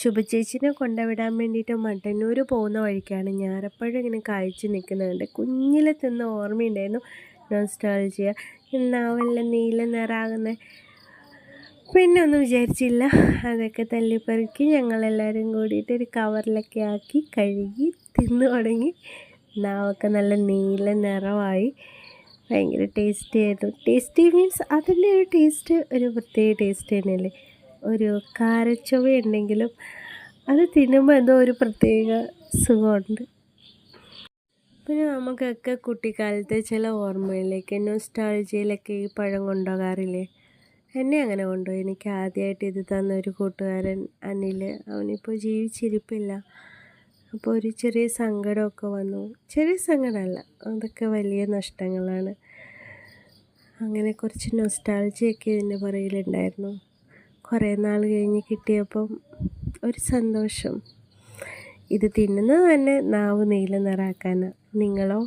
ശുഭചേച്ചിനെ കൊണ്ടുവിടാൻ വേണ്ടിയിട്ട് മട്ടന്നൂർ പോകുന്ന വഴിക്കാണ് ഞാറപ്പഴം ഇങ്ങനെ കായ്ച്ച് നിൽക്കുന്നത്. കുഞ്ഞിലെ തിന്ന ഓർമ്മയുണ്ടായിരുന്നു. നൊസ്റ്റാൾജിയ. നാവല്ല നീല നിറാകുന്നത്. പിന്നെ ഒന്നും വിചാരിച്ചില്ല. അതൊക്കെ തല്ലിപ്പെറുക്കി ഞങ്ങളെല്ലാവരും കൂടിയിട്ട് ഒരു കവറിലൊക്കെ ആക്കി കഴുകി തിന്നു തുടങ്ങി. നാവൊക്കെ നല്ല നീല നിറമായി. ഭയങ്കര ടേസ്റ്റി ആയിരുന്നു. ടേസ്റ്റി മീൻസ് അതിൻ്റെ ഒരു ടേസ്റ്റ് ഒരു പ്രത്യേക ടേസ്റ്റ് തന്നെയല്ലേ. ഒരു കാരച്ചുവയുണ്ടെങ്കിലും അത് തിന്നുമ്പോൾ എന്തോ ഒരു പ്രത്യേക സുഖമുണ്ട്. പിന്നെ നമുക്കൊക്കെ കുട്ടിക്കാലത്തെ ചില ഓർമ്മയിലേക്ക് നൊസ്റ്റാൾജിയയിലൊക്കെ ഈ പഴം കൊണ്ടുപോകാറില്ലേ. എന്നെ അങ്ങനെ കൊണ്ടുപോയി. എനിക്ക് ആദ്യമായിട്ട് ഇത് തന്ന ഒരു കൂട്ടുകാരൻ അനിൽ, അവനിപ്പോൾ ജീവിച്ചിരിപ്പില്ല. അപ്പോൾ ഒരു ചെറിയ സങ്കടമൊക്കെ വന്നു. ചെറിയ സങ്കടമല്ല, അതൊക്കെ വലിയ നഷ്ടങ്ങളാണ്. അങ്ങനെ കുറച്ച് നൊസ്റ്റാൾജിയൊക്കെ ഇതിൻ്റെ പുറകിലുണ്ടായിരുന്നു. കുറേ നാൾ കഴിഞ്ഞ് കിട്ടിയപ്പം ഒരു സന്തോഷം. ഇത് തിന്നുന്നത് തന്നെ നാവ് നീല നിറാക്കാനാണ്. നിങ്ങളോ?